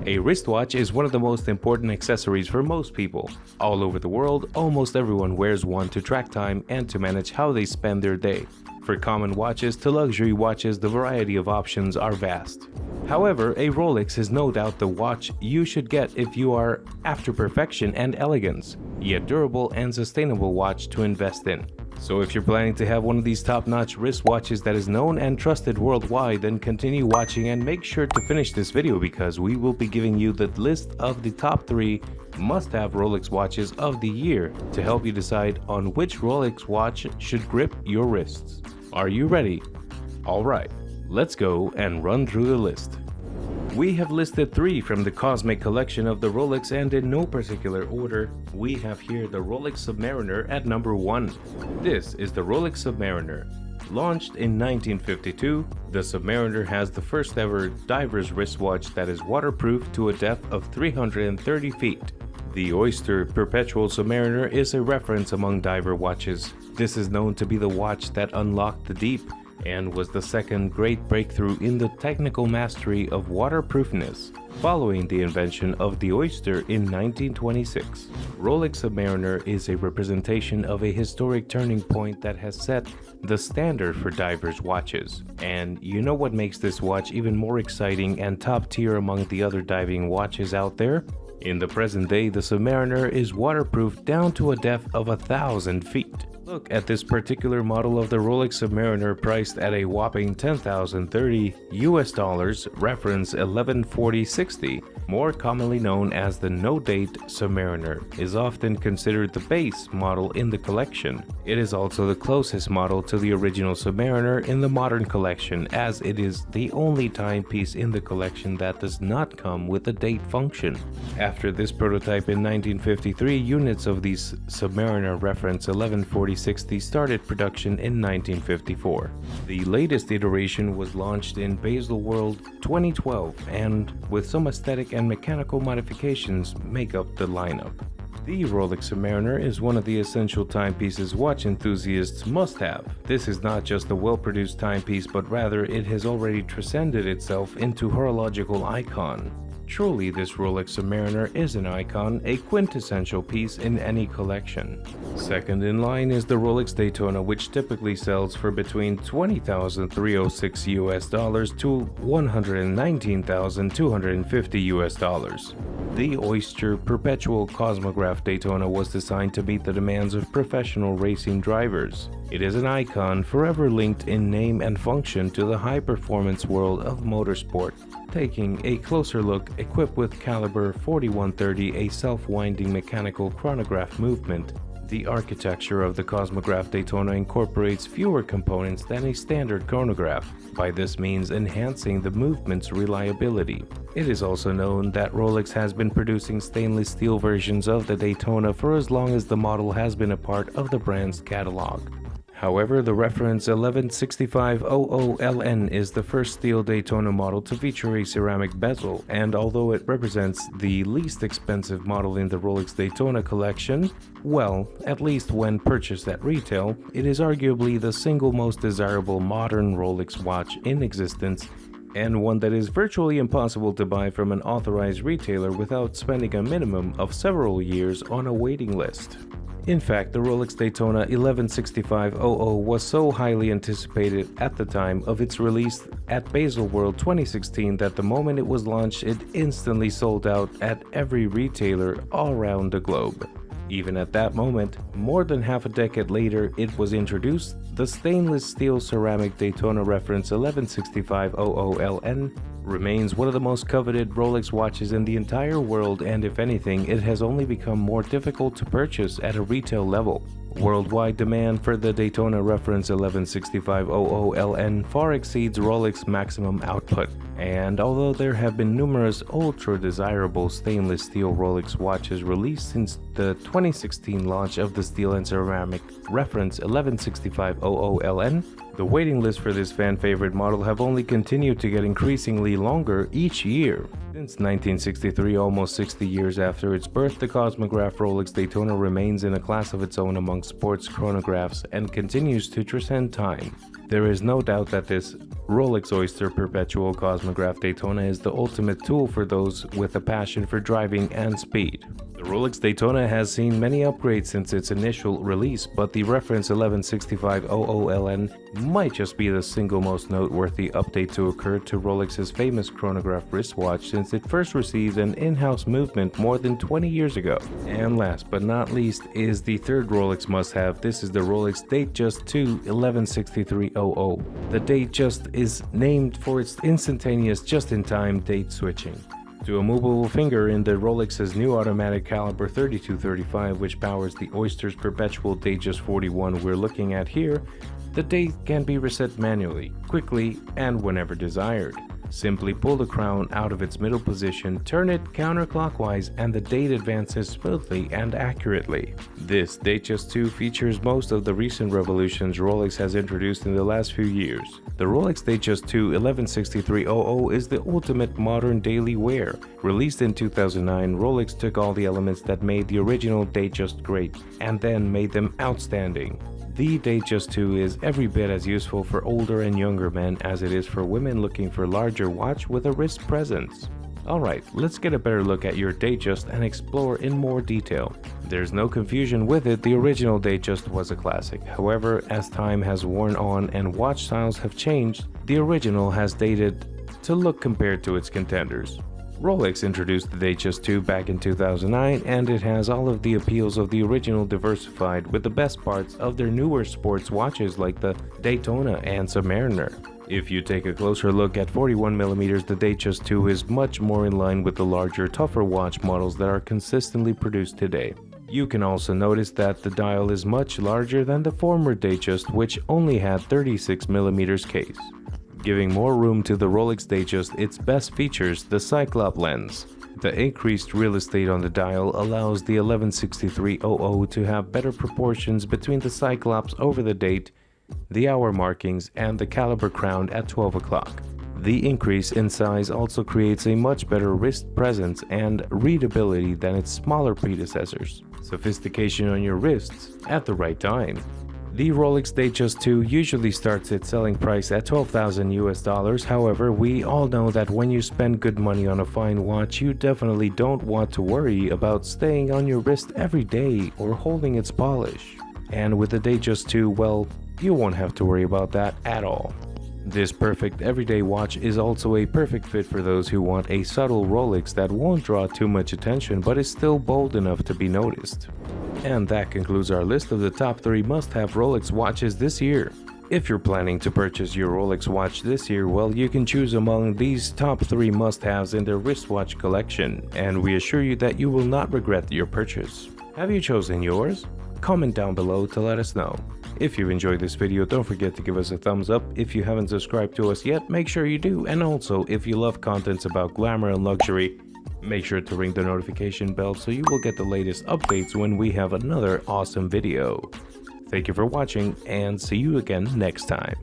A wristwatch is one of the most important accessories for most people. All over the world, almost everyone wears one to track time and to manage how they spend their day. For common watches to luxury watches, the variety of options are vast. However, a Rolex is no doubt the watch you should get if you are after perfection and elegance, yet durable and sustainable watch to invest in. So if you're planning to have one of these top-notch wristwatches that is known and trusted worldwide, then continue watching and make sure to finish this video because we will be giving you the list of the top 3 must-have Rolex watches of the year to help you decide on which Rolex watch should grip your wrists. Are you ready? Alright, let's go and run through the list. We have listed 3 from the Cosmic collection of the Rolex, and in no particular order, we have here the Rolex Submariner at number 1. This is the Rolex Submariner. Launched in 1952, the Submariner has the first ever diver's wristwatch that is waterproof to a depth of 330 feet. The Oyster Perpetual Submariner is a reference among diver watches. This is known to be the watch that unlocked the deep and was the second great breakthrough in the technical mastery of waterproofness, following the invention of the Oyster in 1926. Rolex Submariner is a representation of a historic turning point that has set the standard for divers watches. And you know what makes this watch even more exciting and top tier among the other diving watches out there? In the present day, the Submariner is waterproof down to a depth of 1,000 feet. Look at this particular model of the Rolex Submariner, priced at a whopping $10,030 US, reference 114060, more commonly known as the no-date Submariner, is often considered the base model in the collection. It is also the closest model to the original Submariner in the modern collection, as it is the only timepiece in the collection that does not come with a date function. After this prototype in 1953, units of the Submariner reference 114060 started production in 1954. The latest iteration was launched in Baselworld 2012, and with some aesthetic and mechanical modifications make up the lineup. The Rolex Submariner is one of the essential timepieces watch enthusiasts must have. This is not just a well-produced timepiece, but rather it has already transcended itself into horological icon. Truly, this Rolex Submariner is an icon, a quintessential piece in any collection. Second in line is the Rolex Daytona, which typically sells for between $20,306 US to $119,250 US. The Oyster Perpetual Cosmograph Daytona was designed to meet the demands of professional racing drivers. It is an icon forever linked in name and function to the high-performance world of motorsport. Taking a closer look, equipped with caliber 4130, a self-winding mechanical chronograph movement, the architecture of the Cosmograph Daytona incorporates fewer components than a standard chronograph, by this means enhancing the movement's reliability. It is also known that Rolex has been producing stainless steel versions of the Daytona for as long as the model has been a part of the brand's catalog. However, the reference 116500LN is the first steel Daytona model to feature a ceramic bezel, and although it represents the least expensive model in the Rolex Daytona collection, well, at least when purchased at retail, it is arguably the single most desirable modern Rolex watch in existence, and one that is virtually impossible to buy from an authorized retailer without spending a minimum of several years on a waiting list. In fact, the Rolex Daytona 116500 was so highly anticipated at the time of its release at Baselworld 2016 that the moment it was launched, it instantly sold out at every retailer all around the globe. Even at that moment, more than half a decade later, it was introduced. The stainless steel ceramic Daytona reference 116500LN remains one of the most coveted Rolex watches in the entire world, and if anything, it has only become more difficult to purchase at a retail level. Worldwide demand for the Daytona reference 116500LN far exceeds Rolex maximum output, and although there have been numerous ultra-desirable stainless steel Rolex watches released since the 2016 launch of the steel and ceramic reference 116500LN, the waiting list for this fan-favorite model have only continued to get increasingly longer each year. Since 1963, almost 60 years after its birth, the Cosmograph Rolex Daytona remains in a class of its own among sports chronographs and continues to transcend time. There is no doubt that this Rolex Oyster Perpetual Cosmograph Daytona is the ultimate tool for those with a passion for driving and speed. The Rolex Daytona has seen many upgrades since its initial release, but the reference 116500LN might just be the single most noteworthy update to occur to Rolex's famous chronograph wristwatch since it first received an in-house movement more than 20 years ago. And last but not least is the third Rolex must-have. This is the Rolex Datejust 2 116300. The Datejust is named for its instantaneous just-in-time date switching to a movable finger in the Rolex's new automatic caliber 3235, which powers the Oyster's Perpetual Datejust 41 we're looking at here. The date can be reset manually, quickly, and whenever desired. Simply pull the crown out of its middle position, turn it counterclockwise, and the date advances smoothly and accurately. This Datejust 2 features most of the recent revolutions Rolex has introduced in the last few years. The Rolex Datejust 2 116300 is the ultimate modern daily wear. Released in 2009, Rolex took all the elements that made the original Datejust great and then made them outstanding. The Datejust 2 is every bit as useful for older and younger men as it is for women looking for larger watch with a wrist presence. Alright, let's get a better look at your Datejust and explore in more detail. There's no confusion with it, the original Datejust was a classic. However, as time has worn on and watch styles have changed, the original has dated to look compared to its contenders. Rolex introduced the Datejust 2 back in 2009, and it has all of the appeals of the original diversified with the best parts of their newer sports watches like the Daytona and Submariner. If you take a closer look at 41mm, the Datejust 2 is much more in line with the larger, tougher watch models that are consistently produced today. You can also notice that the dial is much larger than the former Datejust, which only had 36mm case, giving more room to the Rolex Datejust its best features, the Cyclop lens. The increased real estate on the dial allows the 116300 to have better proportions between the Cyclops over the date, the hour markings, and the caliber crown at 12 o'clock. The increase in size also creates a much better wrist presence and readability than its smaller predecessors. Sophistication on your wrists at the right time. The Rolex Datejust 2 usually starts its selling price at $12,000 US. However, we all know that when you spend good money on a fine watch, you definitely don't want to worry about staying on your wrist every day or holding its polish. And with the Datejust 2, well, you won't have to worry about that at all. This perfect everyday watch is also a perfect fit for those who want a subtle Rolex that won't draw too much attention but is still bold enough to be noticed. And that concludes our list of the top 3 must-have Rolex watches this year. If you're planning to purchase your Rolex watch this year, well, you can choose among these top 3 must-haves in their wristwatch collection, and we assure you that you will not regret your purchase. Have you chosen yours? Comment down below to let us know. If you've enjoyed this video, don't forget to give us a thumbs up. If you haven't subscribed to us yet, make sure you do. And also, if you love contents about glamour and luxury, make sure to ring the notification bell so you will get the latest updates when we have another awesome video. Thank you for watching, and see you again next time.